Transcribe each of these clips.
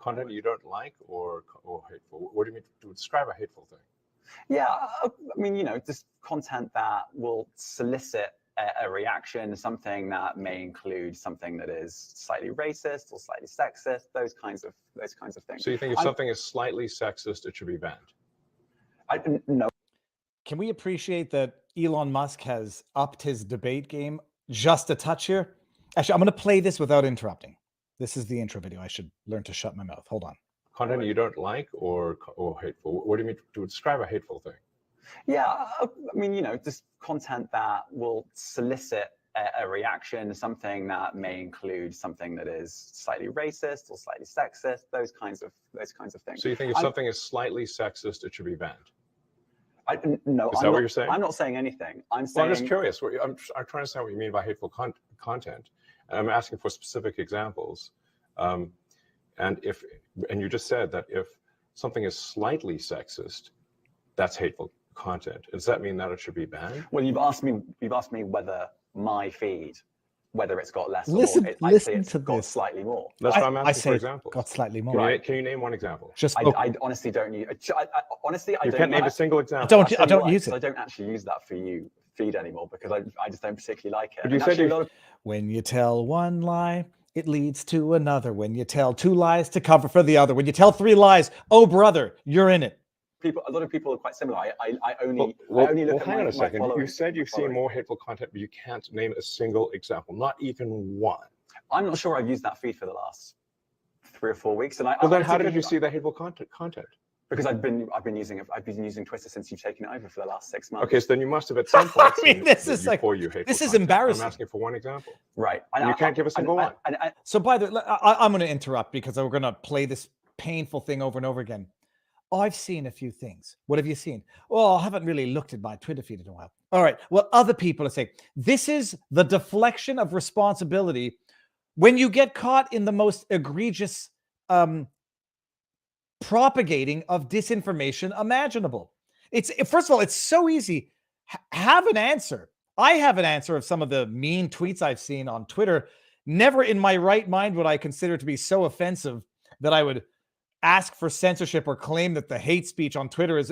Content you don't like or hateful? What do you mean to describe a hateful thing? Yeah, I mean, you know, just content that will solicit a reaction, something that may include something that is slightly racist or slightly sexist, those kinds of things. So you think if something is slightly sexist, it should be banned? No. Can we appreciate that Elon Musk has upped his debate game just a touch here? Actually, I'm going to play this without interrupting. This is the intro video. I should learn to shut my mouth. Hold on. Content you don't like or hateful? What do you mean to describe a hateful thing? Yeah, I mean, you know, just content that will solicit a reaction, something that may include something that is slightly racist or slightly sexist, those kinds of things. So you think if something is slightly sexist, it should be banned? No, is that what you're saying? I'm not saying anything. I'm saying. Well, I'm just curious. I'm trying to understand what you mean by hateful content, and I'm asking for specific examples. And you just said that if something is slightly sexist, that's hateful content. Does that mean that it should be banned? Well, you've asked me whether my feed, whether it's got less listen, or more. I'd say it's got slightly more. That's what I'm asking for examples. Got slightly more. Can you name one example? Just I honestly don't use. Honestly, I you don't. Can't name a single example. I don't use it. I don't actually use that for you feed anymore because I just don't particularly like it. But you said when you tell one lie, it leads to another. When you tell two lies to cover for the other. When you tell three lies, oh brother, you're in it. A lot of people are quite similar. I only look at hang on a second. My you said you've seen more hateful content, but you can't name a single example, not even one. I'm not sure I've used that feed for the last 3 or 4 weeks. And then how did you see the hateful content? Because I've been using it. I've been using Twitter since you've taken it over for the last 6 months. Okay, so then you must have at some point. I mean, this is embarrassing. I'm asking for one example. Right. And you can't give a single one. So by the way, I'm going to interrupt because we're going to play this painful thing over and over again. I've seen a few things. What have you seen? Well, I haven't really looked at my Twitter feed in a while. All right. Well, other people are saying this is the deflection of responsibility when you get caught in the most egregious propagating of disinformation imaginable. First of all, it's so easy. Have an answer. I have an answer of some of the mean tweets I've seen on Twitter. Never in my right mind would I consider it to be so offensive that I would ask for censorship or claim that the hate speech on Twitter is.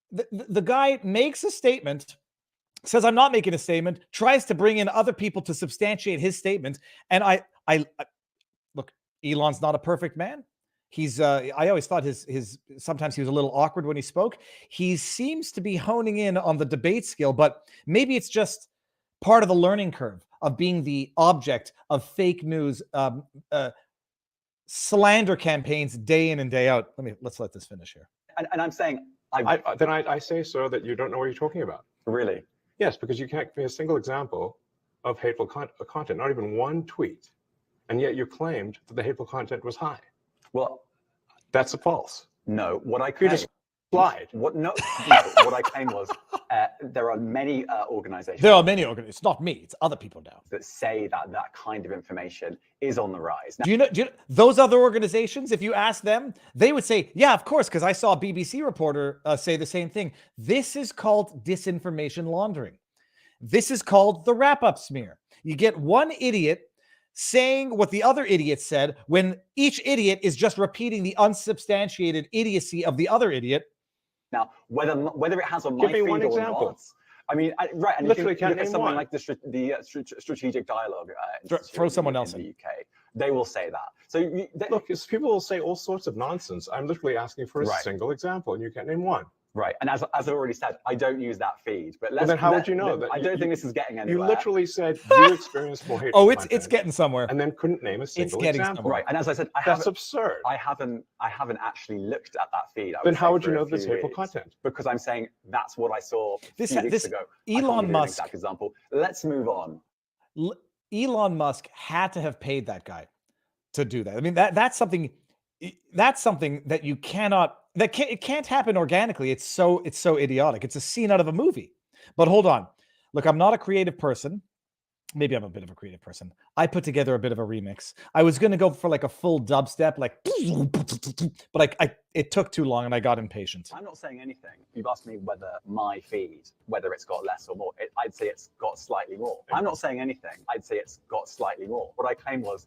The guy makes a statement, says I'm not making a statement, tries to bring in other people to substantiate his statement. And I look, Elon's not a perfect man. He's I always thought sometimes he was a little awkward when he spoke. He seems to be honing in on the debate skill, but maybe it's just part of the learning curve of being the object of fake news, slander campaigns day in and day out. Let's let this finish here. And I'm saying, I say, sir, that you don't know what you're talking about. Really? Yes, because you can't give me a single example of hateful content, not even one tweet, and yet you claimed that the hateful content was high. Well, that's false. No, what I claimed. You just lied. What I claimed was there are many organizations. There are many organizations. It's not me. It's other people now that say that kind of information is on the rise. Now, do you know those other organizations? If you ask them, they would say, "Yeah, of course," because I saw a BBC reporter say the same thing. This is called disinformation laundering. This is called the wrap-up smear. You get one idiot saying what the other idiot said when each idiot is just repeating the unsubstantiated idiocy of the other idiot. Now, whether it has on my feed or not, I mean, right, and literally if you look at something like the Strategic Dialogue throw someone else in the UK, they will say that. So look, people will say all sorts of nonsense. I'm literally asking for a single example, and you can't name one. Right, and as I already said, I don't use that feed. But then how would you know that? I don't think this is getting anywhere. You literally said you experienced more hateful content. It's getting somewhere, and then couldn't name a single example. Somewhere. Right, and as I said, that's absurd. I haven't actually looked at that feed. Then how would you know this hateful content? Because I'm saying that's what I saw a few weeks ago. Elon Musk. Exact example. Let's move on. Elon Musk had to have paid that guy to do that. I mean, that's something that you cannot. It can't happen organically. It's so idiotic. It's a scene out of a movie. But hold on. Look, I'm not a creative person. Maybe I'm a bit of a creative person. I put together a bit of a remix. I was going to go for like a full dubstep, but it took too long and I got impatient. I'm not saying anything. You've asked me whether my feed, whether it's got less or more. I'd say it's got slightly more. I'm not saying anything. I'd say it's got slightly more. What I claimed was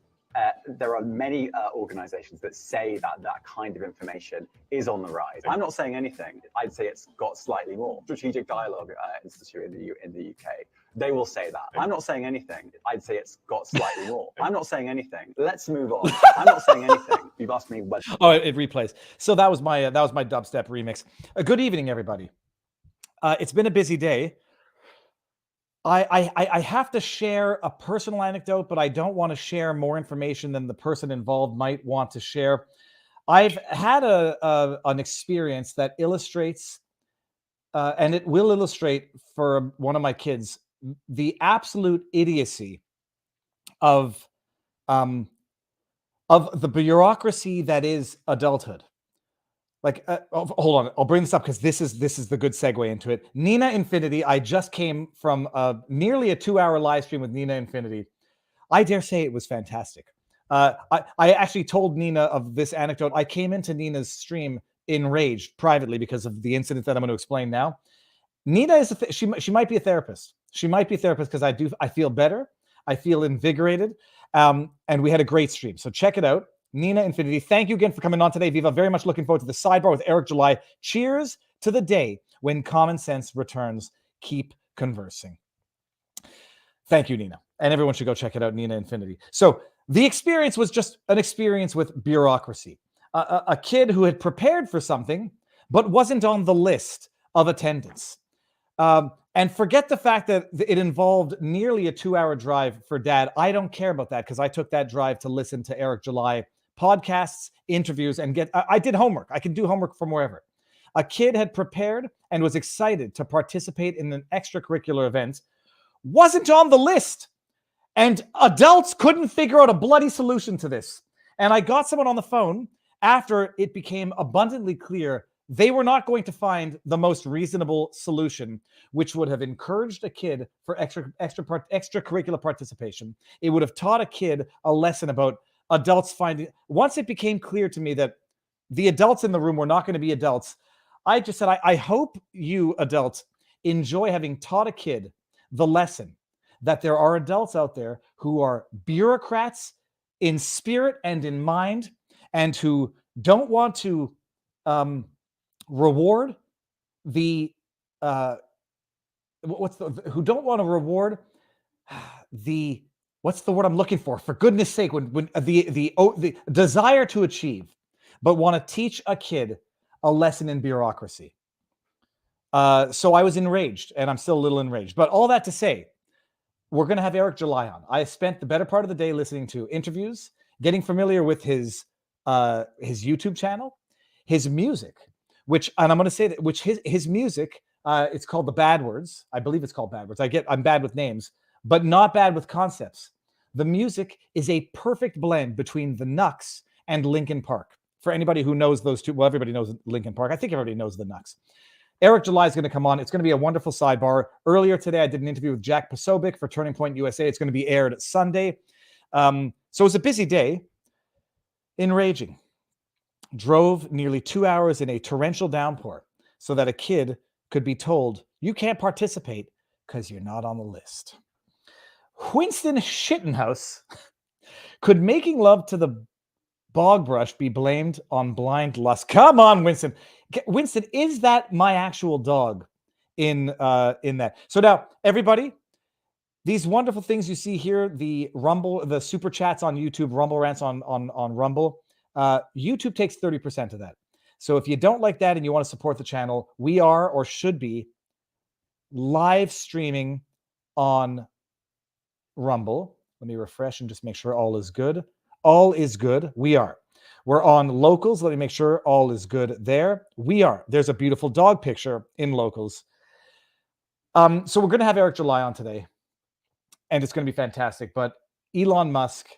there are many organizations that say that that kind of information is on the rise. I'm not saying anything. I'd say it's got slightly more. Strategic Dialogue Institute in the UK, they will say that. I'm not saying anything. I'd say it's got slightly more. I'm not saying anything. Let's move on. I'm not saying anything. You've asked me what. Oh, it replays. So that was my dubstep remix. Good evening, everybody. It's been a busy day. I have to share a personal anecdote, but I don't want to share more information than the person involved might want to share. I've had an experience that illustrates, and it will illustrate for one of my kids, the absolute idiocy of the bureaucracy that is adulthood. Like, hold on, I'll bring this up because this is the good segue into it. Nina Infinity, I just came from nearly a 2-hour live stream with Nina Infinity. I dare say it was fantastic. I actually told Nina of this anecdote. I came into Nina's stream enraged privately because of the incident that I'm going to explain now. Nina is she might be a therapist. She might be a therapist because I feel better. I feel invigorated. And we had a great stream. So check it out. Nina Infinity, thank you again for coming on today, Viva. Very much looking forward to the sidebar with Eric July. Cheers to the day when common sense returns. Keep conversing. Thank you, Nina. And everyone should go check it out, Nina Infinity. So the experience was just an experience with bureaucracy. A kid who had prepared for something, but wasn't on the list of attendance. And forget the fact that it involved nearly a 2-hour drive for dad. I don't care about that because I took that drive to listen to Eric July podcasts, interviews, and I did homework. I can do homework from wherever. A kid had prepared and was excited to participate in an extracurricular event, wasn't on the list. And adults couldn't figure out a bloody solution to this. And I got someone on the phone after it became abundantly clear they were not going to find the most reasonable solution, which would have encouraged a kid for extracurricular participation. It would have taught a kid a lesson about adults finding. Once it became clear to me that the adults in the room were not going to be adults, I just said, I hope you adults enjoy having taught a kid the lesson that there are adults out there who are bureaucrats in spirit and in mind, and who don't want to reward the who don't want to reward the what's the word I'm looking for goodness sake, when the desire to achieve, but want to teach a kid a lesson in bureaucracy. So I was enraged, and I'm still a little enraged. But all that to say, we're going to have Eric July on. I spent the better part of the day listening to interviews, getting familiar with his YouTube channel, his music, and I'm going to say that, which his music, it's called The Bad Words. I believe it's called Bad Words. I'm bad with names, but not bad with concepts. The music is a perfect blend between the Knucks and Linkin Park. For anybody who knows those two, well, everybody knows Linkin Park. I think everybody knows the Knucks. Eric July is going to come on. It's going to be a wonderful sidebar. Earlier today, I did an interview with Jack Posobiec for Turning Point USA. It's going to be aired Sunday. So it was a busy day. Enraging. Drove nearly 2 hours in a torrential downpour so that a kid could be told, you can't participate because you're not on the list. Winston Shittenhouse, could making love to the bog brush be blamed on blind lust? Come on, Winston. Winston, is that my actual dog in that? So now, everybody, these wonderful things you see here, the Rumble, the super chats on YouTube, Rumble rants on Rumble, YouTube takes 30% of that. So if you don't like that and you want to support the channel, we are, or should be, live streaming on Rumble. Let me refresh and just make sure all is good. All is good. We are. We're on Locals. Let me make sure all is good there. We are. There's a beautiful dog picture in Locals. So we're going to have Eric July on today, and it's going to be fantastic. But Elon Musk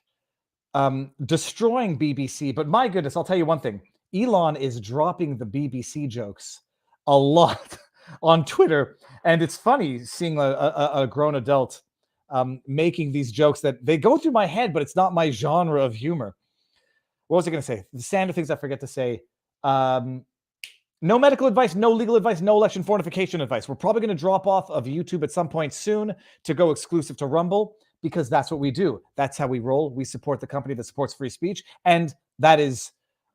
destroying BBC. But my goodness, I'll tell you one thing. Elon is dropping the BBC jokes a lot on Twitter. And it's funny seeing a grown adult making these jokes that they go through my head, but it's not my genre of humor. What was I going to say? The standard things I forget to say. No medical advice, no legal advice, no election fortification advice. We're probably going to drop off of YouTube at some point soon to go exclusive to Rumble. because that's what we do. That's how we roll. We support the company that supports free speech, and that is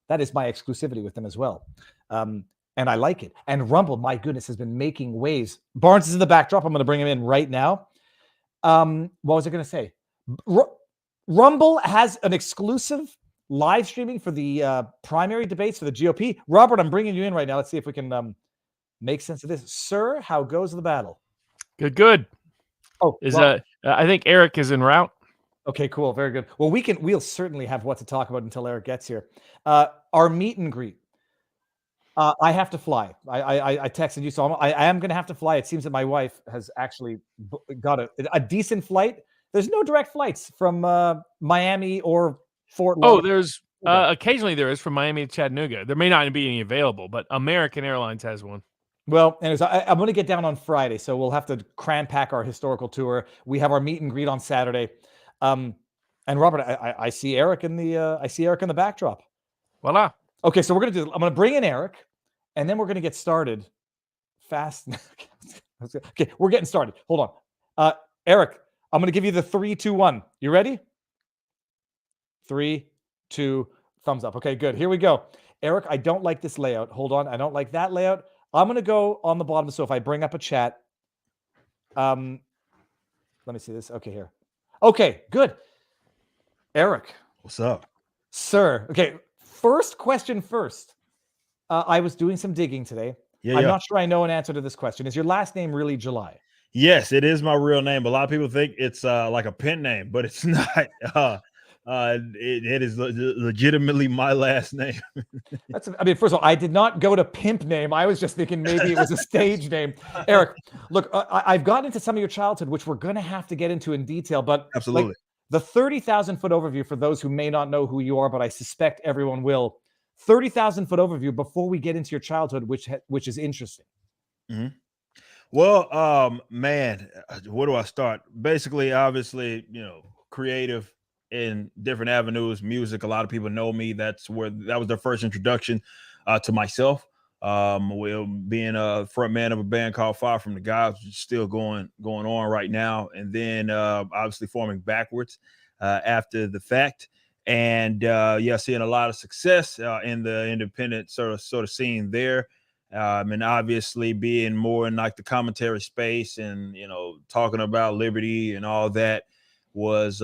my exclusivity with them as well. And I like it. And Rumble, my goodness, has been making waves. Barnes is in the backdrop. I'm going to bring him in right now. What was I going to say? Rumble has an exclusive live streaming for the primary debates for the GOP. Robert, I'm bringing you in right now. Let's see if we can make sense of this. Sir, how goes the battle? Good. Oh, I think Eric is en route. Okay, cool. Very good. Well, we'll certainly have what to talk about until Eric gets here. Our meet and greet. I have to fly. I texted you, so I am going to have to fly. It seems that my wife has actually got a decent flight. There's no direct flights from Miami or Fort Lauderdale. Oh, there's occasionally there is from Miami to Chattanooga. There may not be any available, but American Airlines has one. Well, anyways, I'm going to get down on Friday, so we'll have to cram pack our historical tour. We have our meet and greet on Saturday. And Robert, I see Eric in the backdrop. Voila. Okay, so I'm going to bring in Eric, and then we're going to get started fast. Okay, we're getting started. Hold on. Eric, I'm going to give you the 3, 2, 1. You ready? 3, 2, thumbs up. Okay, good. Here we go. Eric, I don't like this layout. Hold on. I don't like that layout. I'm going to go on the bottom. So if I bring up a chat, let me see this. Okay, here. Okay, good. Eric. What's up? Sir. Okay, first question first. I was doing some digging today. I'm not sure I know an answer to this question. Is your last name really July? Yes, it is my real name. A lot of people think it's like a pen name, but it's not. It is legitimately my last name. First of all, I did not go to pimp name. I was just thinking maybe it was a stage name. Eric, look, I've gotten into some of your childhood, which we're going to have to get into in detail, but absolutely. Like, the 30,000-foot overview for those who may not know who you are, but I suspect everyone will. 30,000-foot overview before we get into your childhood, which is interesting. Mm-hmm. Well, man, where do I start? Basically, obviously, creative in different avenues, music. A lot of people know me. That was their first introduction to myself. Being a front man of a band called Fire from the Gods, which is still going on right now, and then obviously forming backwards after the fact, and seeing a lot of success in the independent sort of scene there. And obviously being more in like the commentary space and talking about liberty and all that was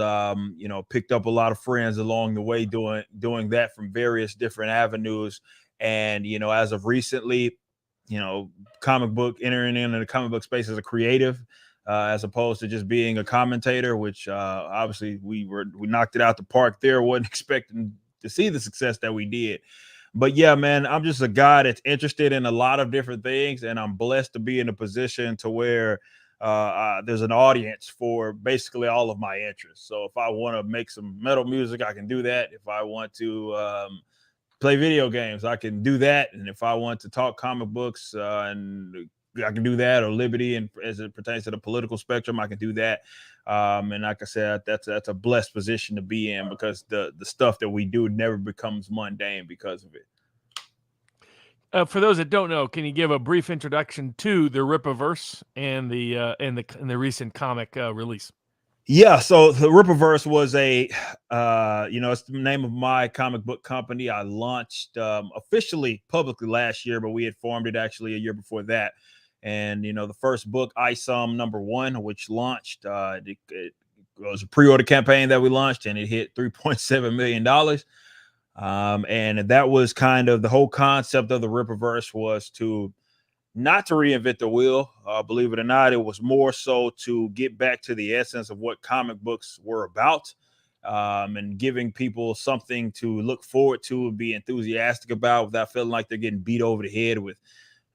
picked up a lot of friends along the way doing that from various different avenues. And as of recently, entering into the comic book space as a creative as opposed to just being a commentator, which obviously we knocked it out the park there. Wasn't expecting to see the success that we did. But yeah, man, I'm just a guy that's interested in a lot of different things, and I'm blessed to be in a position to where there's an audience for basically all of my interests. So if I want to make some metal music, I can do that. If I want to play video games, I can do that. And if I want to talk comic books, and I can do that, or liberty, and as it pertains to the political spectrum, I can do that. And like I said, that's a blessed position to be in, because the stuff that we do never becomes mundane because of it. For those that don't know, can you give a brief introduction to the Rippaverse and the recent comic release? Yeah, so the Rippaverse was it's the name of my comic book company. I launched officially publicly last year, but we had formed it actually a year before that. And the first book, ISOM #1, which launched, it was a pre-order campaign that we launched, and it hit $3.7 million. And that was kind of the whole concept of the Rippaverse, was not to reinvent the wheel. Believe it or not, it was more so to get back to the essence of what comic books were about, and giving people something to look forward to and be enthusiastic about without feeling like they're getting beat over the head with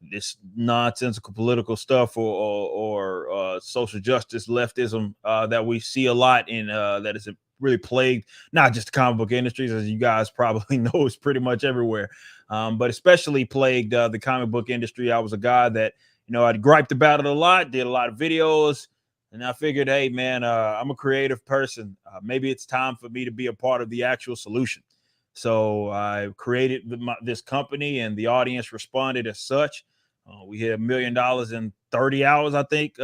this nonsensical political stuff or social justice leftism that we see a lot in that is really plagued not just the comic book industries, as you guys probably know, is pretty much everywhere, but especially plagued the comic book industry. I was a guy that I'd griped about it a lot, did a lot of videos, and I figured, hey man, I'm a creative person. Maybe it's time for me to be a part of the actual solution. So I created this company, and the audience responded as such. We hit $1 million in 30 hours, I think. So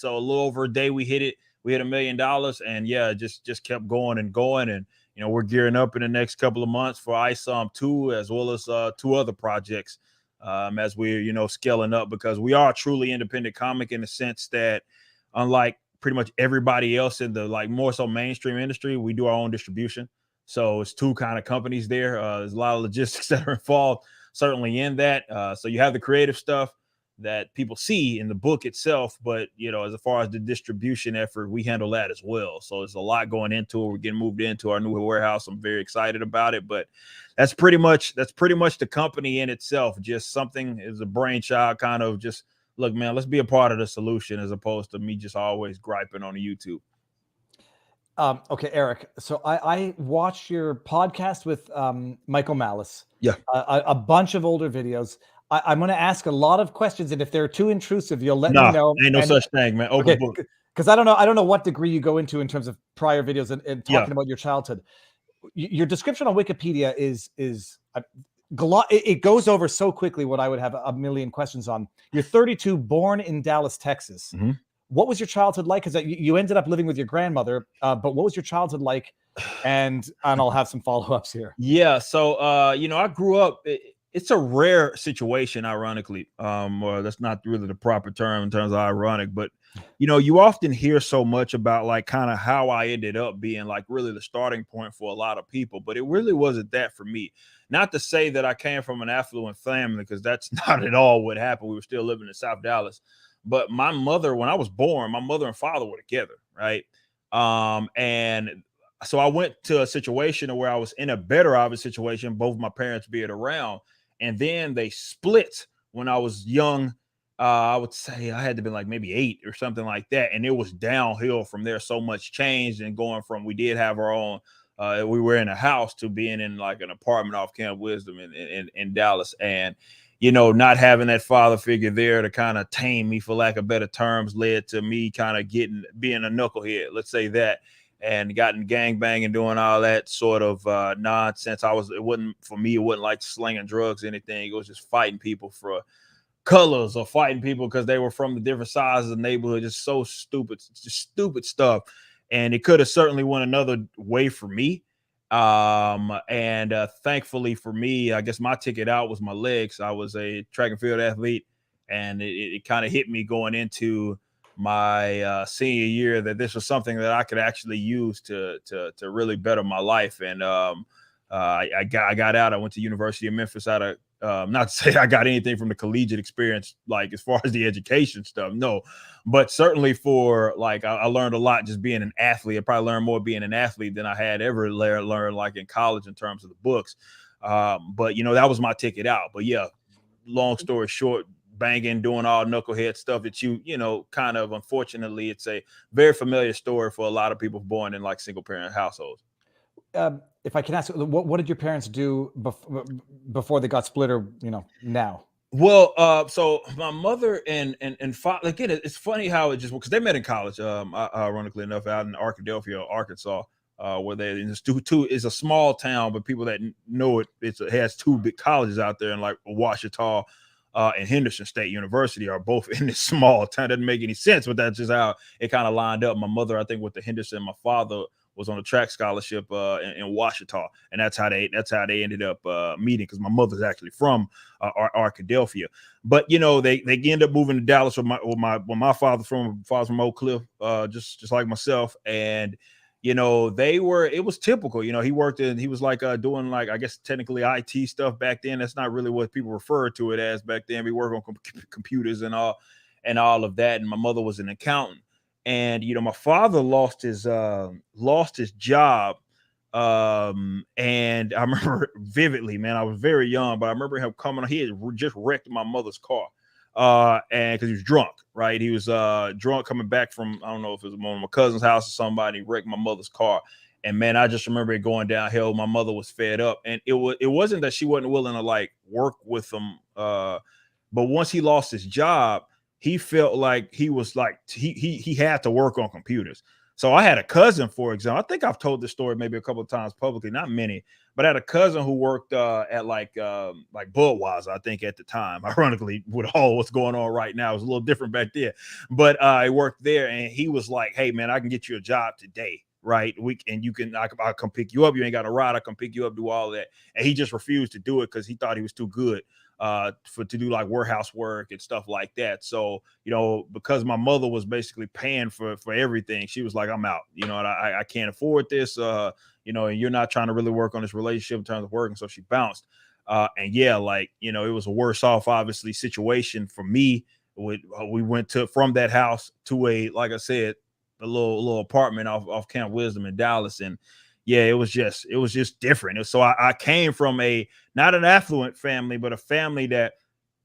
a little over a day, we hit it we hit $1 million, and yeah, just kept going and going. And we're gearing up in the next couple of months for ISOM 2, as well as 2 other projects, as we're scaling up, because we are a truly independent comic in the sense that, unlike pretty much everybody else in the more so mainstream industry, we do our own distribution. So it's 2 kind of companies there. There's a lot of logistics that are involved certainly in that. So you have the creative stuff that people see in the book itself, but as far as the distribution effort, we handle that as well. So there's a lot going into it. We're getting moved into our new warehouse. I'm very excited about it, but that's pretty much the company in itself. Just something is a brainchild, kind of just, look, man, let's be a part of the solution, as opposed to me just always griping on the YouTube. Okay, Eric. So I watched your podcast with Michael Malice. Yeah. A bunch of older videos. I'm going to ask a lot of questions, and if they're too intrusive, you'll let me know. Ain't no such thing, man. Open book. Because I don't know what degree you go into in terms of prior videos and talking about your childhood. Your description on Wikipedia is it goes over so quickly what I would have a million questions on. You're 32, born in Dallas, Texas. Mm-hmm. What was your childhood like? Because you ended up living with your grandmother, but what was your childhood like? And I'll have some follow-ups here. Yeah, so I grew up. It's a rare situation, ironically. Or that's not really the proper term in terms of ironic, but you often hear so much about kind of how I ended up being really the starting point for a lot of people, but it really wasn't that for me. Not to say that I came from an affluent family, because that's not at all what happened. We were still living in South Dallas. But my mother, when I was born, my mother and father were together, right? And so I went to a situation where I was in a better, obvious situation, both my parents being around, and then they split when I was young. I would say I had to be maybe 8 or something like that, and it was downhill from there. So much changed, and going from, we did have our own, we were in a house, to being in an apartment off Camp Wisdom in Dallas, and not having that father figure there to kind of tame me, for lack of better terms, led to me kind of being a knucklehead, let's say that, and gotten gangbang and doing all that sort of nonsense. It wasn't like slinging drugs or anything. It was just fighting people for colors, or fighting people because they were from the different sizes of the neighborhood. Just so stupid, just stupid stuff. And it could have certainly went another way for me. And thankfully for me, I guess my ticket out was my legs. I was a track and field athlete, and it kind of hit me going into my senior year that this was something that I could actually use to really better my life. And I got out. I went to University of Memphis out of, not to say I got anything from the collegiate experience, as far as the education stuff, no, but certainly for I learned a lot just being an athlete. I probably learned more being an athlete than I had ever learned in college in terms of the books. But that was my ticket out. But yeah, long story short, banging, doing all knucklehead stuff that kind of, unfortunately, it's a very familiar story for a lot of people born in single parent households. If I can ask, what did your parents do before they got split, or now? Well, so my mother and father, again, it's funny how it just, because they met in college, ironically enough, out in Arkadelphia, Arkansas, where it's a small town, but people that know it, it has 2 big colleges out there, in Ouachita and Henderson State University are both in this small town. Doesn't make any sense, but that's just how it kind of lined up. My mother, I think, with the Henderson, my father was on a track scholarship in Ouachita, and that's how they ended up meeting, because my mother's actually from Arkadelphia. But they end up moving to Dallas with my father from Oak Cliff, just like myself, and it was typical. He worked he was doing I guess technically IT stuff back then. That's not really what people refer to it as back then. We work on computers and all of that, and my mother was an accountant. And my father lost his job, and I remember vividly, man. I was very young, but I remember him coming. He had just wrecked my mother's car, and because he was drunk, right? He was drunk coming back from, I don't know if it was one of my cousin's house or somebody. He wrecked my mother's car, and man, I just remember it going downhill. My mother was fed up, and it wasn't that she wasn't willing to work with him, but once he lost his job, he felt like he was he had to work on computers. So I had a cousin, for example. I think I've told this story maybe a couple of times publicly, not many, but I had a cousin who worked at like Budweiser, I think at the time. Ironically, with all what's going on right now, it was a little different back then. But I worked there, and he was like, "Hey man, I can get you a job today, right? I'll come pick you up. You ain't got a ride. I come pick you up, do all that." And he just refused to do it because he thought he was too good to do like warehouse work and stuff like that. So, because my mother was basically paying for everything, she was like, "I'm out, and I can't afford this, and you're not trying to really work on this relationship in terms of working." So she bounced. And yeah, it was a worse off, obviously, situation for me. We went from that house to like I said, a little apartment off Camp Wisdom in Dallas. And yeah, it was just different. So I came from not an affluent family, but a family that,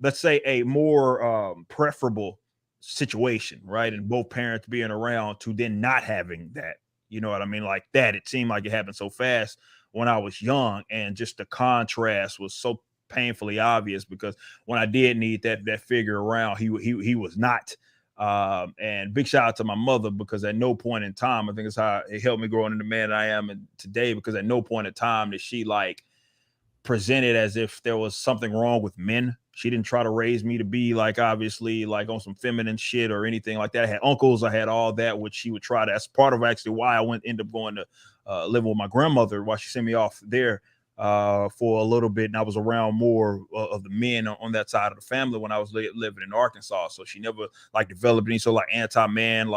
let's say, a more preferable situation, right? And both parents being around, to then not having that, you know what I mean? Like that, it seemed like it happened so fast when I was young, and just the contrast was so painfully obvious, because when I did need that figure around, he was not. And big shout out to my mother, because at no point in time, I think it's how it helped me grow into the man that I am today, because at no point in time did she presented as if there was something wrong with men. She didn't try to raise me to be obviously on some feminine shit or anything like that. I had uncles, I had all that, which she would try to. That's part of actually why I ended up going to live with my grandmother, while she sent me off there for a little bit, and I was around more of the men on that side of the family when I was living in Arkansas. So she never developed any sort of anti-man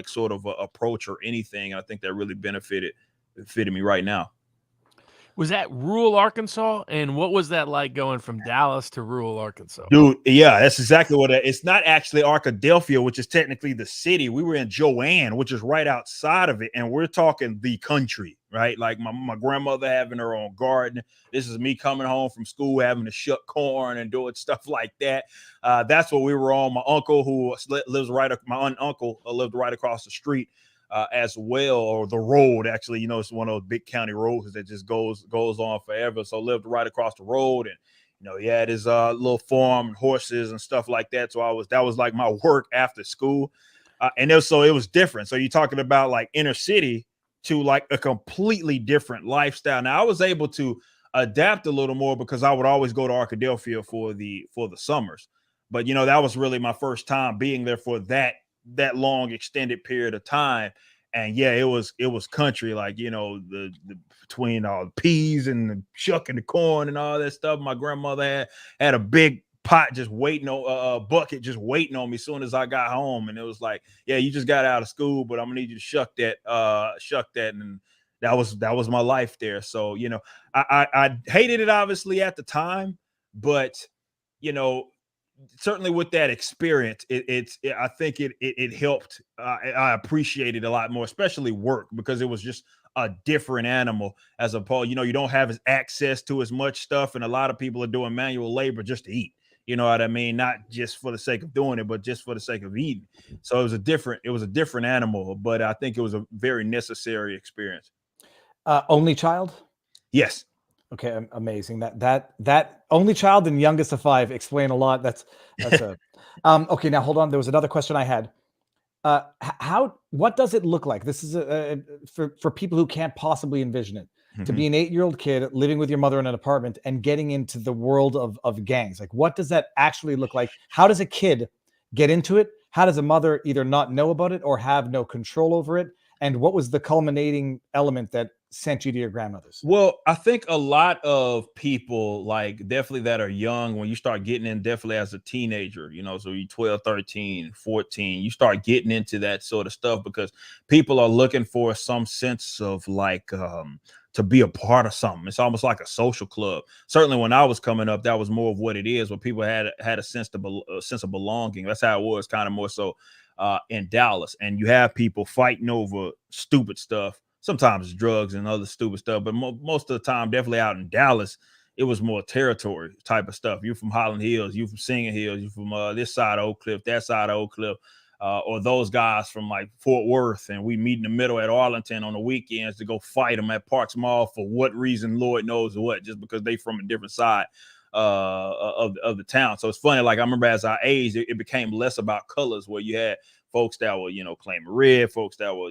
sort of approach or anything. And I think that really fitted me right now. Was that rural Arkansas? And what was that like going from Dallas to rural Arkansas? Dude, yeah, that's exactly what it's not actually Arkadelphia, which is technically the city. We were in Joanne, which is right outside of it. And we're talking the country, right? Like my grandmother having her own garden. This is me coming home from school, having to shuck corn and doing stuff like that. That's what we were on. My uncle, who lives my uncle lived right across the street. As well, or the road, actually, it's one of those big county roads that just goes on forever. So lived right across the road, and he had his little farm and horses and stuff like that. So that was like my work after school, and it was different. So you're talking about inner city to a completely different lifestyle. Now I was able to adapt a little more because I would always go to Arkadelphia for the summers, but that was really my first time being there for that long extended period of time. And yeah, it was country, the between all the peas and the shucking the corn and all that stuff. My grandmother had a big pot just waiting on a bucket just waiting on me as soon as I got home. And it was like, yeah, you just got out of school, but I'm gonna need you to shuck that. And that was my life there. So I hated it obviously at the time, but certainly with that experience, I think it helped. I appreciate it a lot more, especially work, because it was just a different animal as opposed, you don't have access to as much stuff. And a lot of people are doing manual labor just to eat. You know what I mean? Not just for the sake of doing it, but just for the sake of eating. So it was a different animal, but I think it was a very necessary experience. Only child? Yes. Okay, amazing. That only child and youngest of 5 explain a lot. That's a okay. Now hold on. There was another question I had. What does it look like? This is for people who can't possibly envision it. Mm-hmm. To be an 8-year-old kid living with your mother in an apartment and getting into the world of gangs. What does that actually look like? How does a kid get into it? How does a mother either not know about it or have no control over it? And what was the culminating element that sent you to your grandmother's? Well, I think a lot of people definitely that are young, when you start getting in, definitely as a teenager, so you're 12, 13, 14, you start getting into that sort of stuff because people are looking for some sense of to be a part of something. It's almost like a social club. Certainly when I was coming up, that was more of what it is, where people had a sense of belonging. That's how it was, kind of more so in Dallas. And you have people fighting over stupid stuff. Sometimes it's drugs and other stupid stuff, but most of the time, definitely out in Dallas, it was more territory type of stuff. You're from Highland Hills, you're from Singing Hills, you're from this side of Oak Cliff, that side of Oak Cliff, or those guys from Fort Worth, and we meet in the middle at Arlington on the weekends to go fight them at Parks Mall for what reason, Lord knows what, just because they from a different side of the town. So it's funny, I remember as I aged, it became less about colors, where you had folks that were, claiming red, folks that were,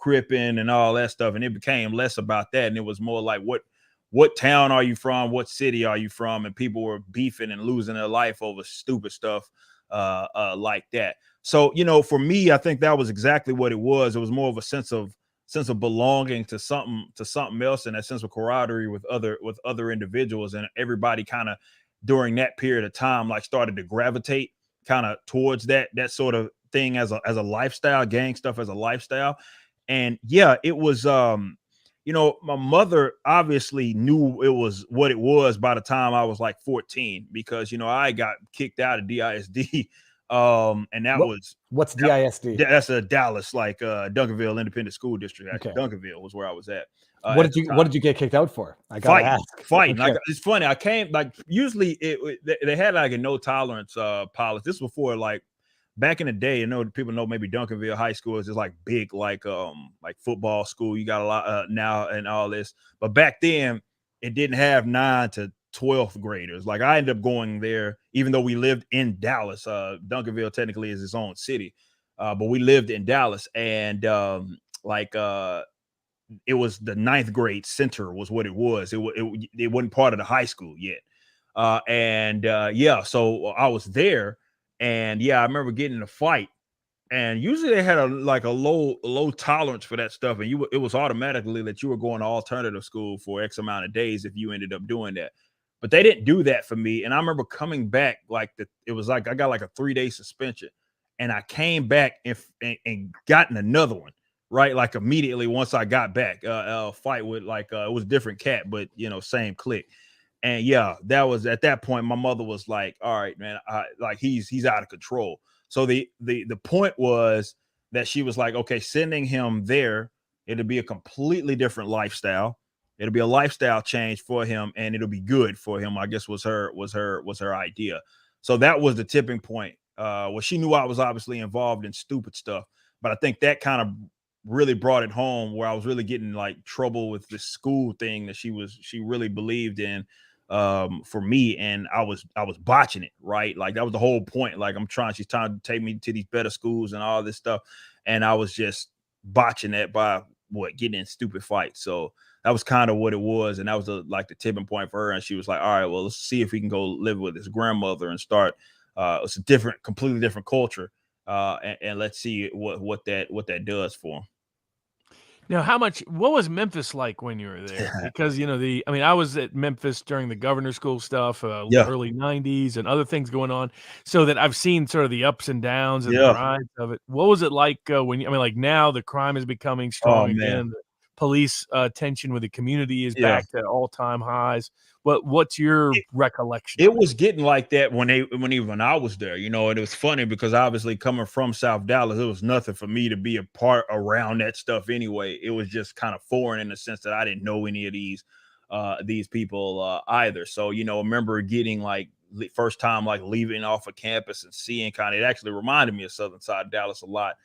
cripping and all that stuff, and it became less about that, and it was more like what town are you from, what city are you from, and people were beefing and losing their life over stupid stuff like that. So, you know, for me, I think that was exactly what it was. It was more of a sense of belonging to something else, and that sense of camaraderie with other individuals, and everybody kind of during that period of time like started to gravitate kind of towards that sort of thing as a lifestyle, gang stuff as a lifestyle. And yeah, it was you know, my mother obviously knew it was what it was by the time I was like 14, because, you know, I got kicked out of DISD. And that was what's DISD? That's a Dallas, like Duncanville Independent School District. Actually, Okay. Duncanville was where I was at. What did you get kicked out for? I gotta ask. Fighting. Okay. Like, it's funny. I came like usually they had like a no tolerance policy. This was before, like, back in the day. You know, people know maybe Duncanville High School is just like big, like football school. You got a lot now and all this, but back then it didn't have 9 to 12th graders. Like, I ended up going there, even though we lived in Dallas. Duncanville technically is its own city, but we lived in Dallas, and it was the 9th grade center was what it was. It wasn't part of the high school yet. Yeah, so I was there, and yeah, I remember getting in a fight, and usually they had a low tolerance for that stuff, and it was automatically that you were going to alternative school for X amount of days if you ended up doing that. But they didn't do that for me. And I remember coming back, it was like I got like a 3-day suspension, and I came back and gotten another one, right? Like immediately once I got back, a fight with it was a different cat, but you know, same clique. And yeah, that was at that point, my mother was like, all right, man, he's out of control. So the point was that she was like, okay, sending him there, it'll be a completely different lifestyle. It'll be a lifestyle change for him, and it'll be good for him, I guess was her idea. So that was the tipping point. Well, she knew I was obviously involved in stupid stuff, but I think that kind of really brought it home, where I was really getting like trouble with this school thing that she really believed in for me, and I was botching it, right? Like, that was the whole point. Like, she's trying to take me to these better schools and all this stuff, and I was just botching that by getting in stupid fights. So that was kind of what it was, and that was the tipping point for her. And she was like, all right, well, let's see if we can go live with his grandmother and start it's a completely different culture, and let's see what that does for him. Now, what was Memphis like when you were there? Because, you know, I was at Memphis during the governor's school stuff, early 90s and other things going on, so that I've seen sort of the ups and downs and the grind of it. What was it like now the crime is becoming strong again. The police tension with the community is back to all-time highs. What's your recollection? It was getting like that when I was there, you know. And it was funny because obviously coming from South Dallas, it was nothing for me to be a part around that stuff anyway. It was just kind of foreign in the sense that I didn't know any of these people either. So, you know, I remember getting first time leaving off of campus and seeing it actually reminded me of Southern Side Dallas a lot.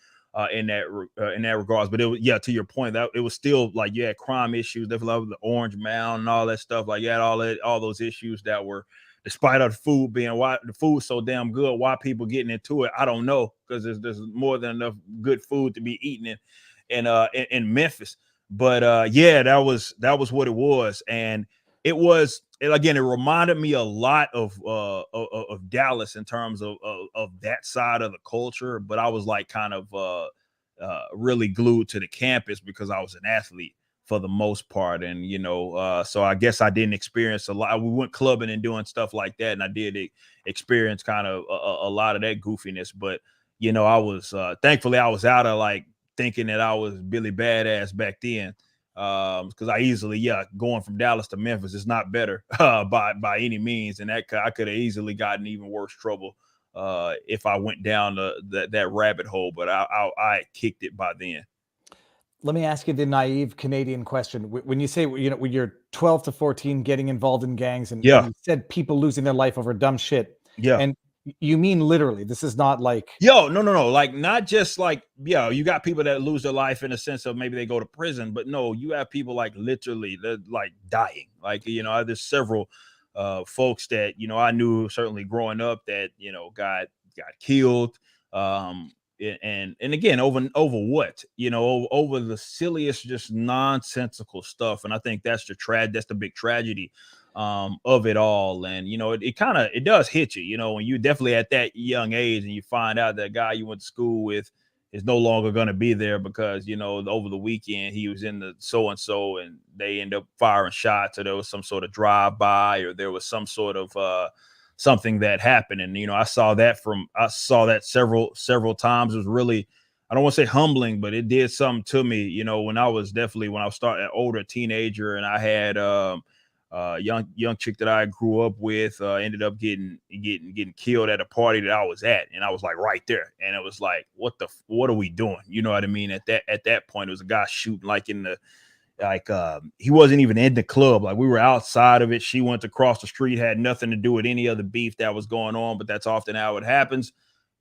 In that regards, but it was, to your point, that it was still you had crime issues, definitely the Orange Mound and all that stuff. You had all those issues that were, despite of the food being why the food's so damn good, why people getting into it, I don't know, because there's more than enough good food to be eaten in Memphis. But that was what it was, and it was. Again, it reminded me a lot of Dallas in terms of that side of the culture, but I was really glued to the campus because I was an athlete for the most part, and so I guess I didn't experience a lot. We went clubbing and doing stuff like that, and I did experience kind of a lot of that goofiness. But I was thankfully I was out of thinking that I was Billy Badass back then. Because I easily, going from Dallas to Memphis is not better by any means, and that I could have easily gotten even worse trouble if I went down that rabbit hole. But I kicked it by then. Let me ask you the naive Canadian question: when you say when you're 12 to 14 getting involved in gangs, and you said people losing their life over dumb shit, and you mean literally? This is not no. Not just you got people that lose their life in a sense of maybe they go to prison, but no, you have people literally they're dying. There's several folks that I knew certainly growing up that got killed. and again, over what, over the silliest, just nonsensical stuff. And I think that's the big tragedy of it all. And it does hit you, when you definitely at that young age and you find out that guy you went to school with is no longer going to be there because over the weekend he was in the so and so and they end up firing shots, or there was some sort of drive by, or there was some sort of something that happened. And I saw that several times. It was really, I don't want to say humbling, but it did something to me, when I was starting an older teenager, and I had young chick that I grew up with ended up getting killed at a party that I was at, and I was like right there, and it was like, what are we doing? You know what I mean? At that point, it was a guy shooting he wasn't even in the club. Like, we were outside of it. She went across the street, had nothing to do with any other beef that was going on, but that's often how it happens.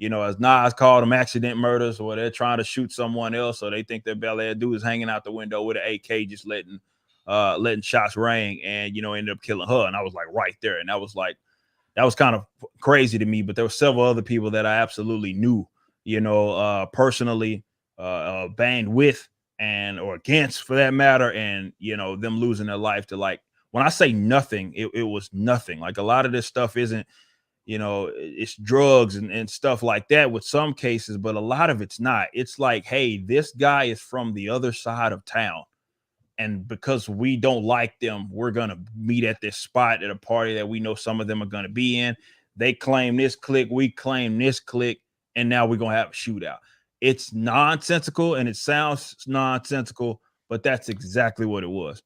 As Nas called them accident murders, or they're trying to shoot someone else, or they think their Bel Air dude is hanging out the window with an AK, just letting shots ring, and ended up killing her. And I was like right there, and that was kind of crazy to me. But there were several other people that I absolutely knew, personally, banged with or against, for that matter, and them losing their life to, like, when I say nothing, it was nothing. Like, a lot of this stuff isn't, it's drugs and stuff like that with some cases, but a lot of it's not. It's like, hey, this guy is from the other side of town, and because we don't like them, we're gonna meet at this spot at a party that we know some of them are gonna be in. They claim this clique, we claim this clique, and now we're gonna have a shootout. It's nonsensical, and it sounds nonsensical, but that's exactly what it was.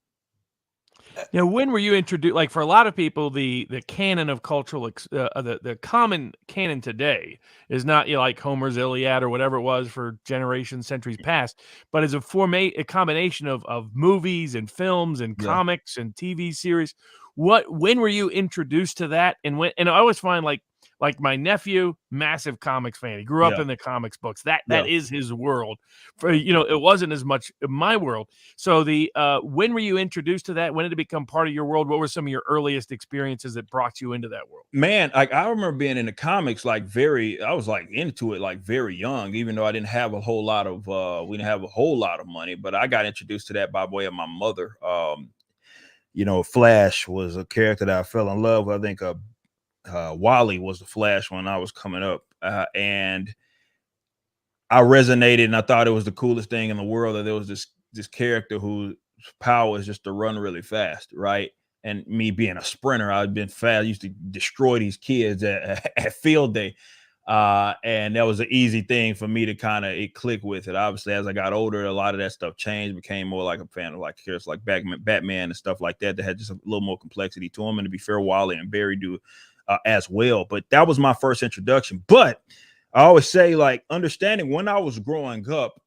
When were you introduced? Like, for a lot of people, the canon of cultural, the common canon today is not like Homer's Iliad or whatever it was for generations, centuries past, but is a combination of movies and films and comics and TV series. When were you introduced to that? And I always find like my nephew, massive comics fan. He grew up in the comics books. That is his world. It wasn't as much my world. So when were you introduced to that? When did it become part of your world? What were some of your earliest experiences that brought you into that world? Man, like, I remember being in the comics I was like into it like very young, even though I didn't have a whole lot of we didn't have a whole lot of money, but I got introduced to that by way of my mother. Flash was a character that I fell in love with. I think Wally was the Flash when I was coming up, and I resonated, and I thought it was the coolest thing in the world that there was this character whose power is just to run really fast, right? And me being a sprinter, I'd been fast. I used to destroy these kids at field day, and that was an easy thing for me to kind of click with it. Obviously, as I got older, a lot of that stuff changed, became more like a fan of like characters like Batman and stuff like that had just a little more complexity to them. And to be fair, Wally and Barry do as well. But that was my first introduction. But I always say, like, understanding when I was growing up,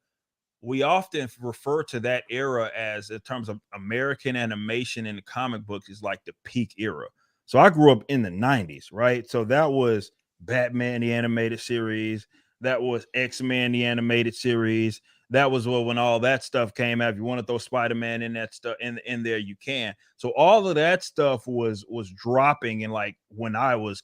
we often refer to that era as, in terms of American animation in the comic books, is like the peak era. So I grew up in the 90s, right? So that was Batman, the animated series. That was X-Men, the animated series. That was when all that stuff came out. If you want to throw Spider-Man in that stuff in there, you can. So all of that stuff was dropping, and like when I was,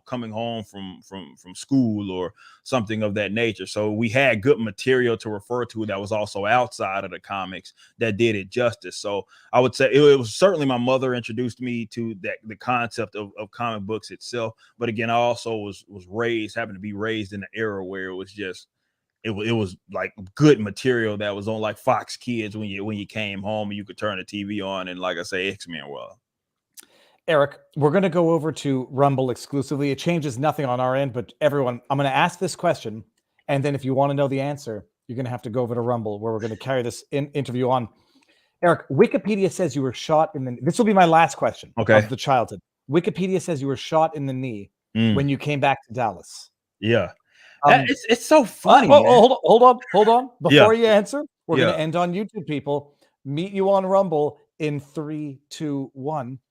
coming home from school or something of that nature. So we had good material to refer to that was also outside of the comics that did it justice. So I would say it was certainly my mother introduced me to the concept of comic books itself. But again, I also happened to be raised in an era where it was just, it was like good material that was on like Fox Kids when you came home and you could turn the TV on, and like I say, X-Men world. Eric, we're going to go over to Rumble exclusively. It changes nothing on our end, but everyone, I'm going to ask this question, and then if you want to know the answer, you're going to have to go over to Rumble, where we're going to carry this interview on. Eric, Wikipedia says you were shot in the. This will be my last question of the childhood. Wikipedia says you were shot in the knee when you came back to Dallas. Yeah. It's so funny. Hold on. Before you answer, we're going to end on YouTube, people. Meet you on Rumble in 3, 2, 1.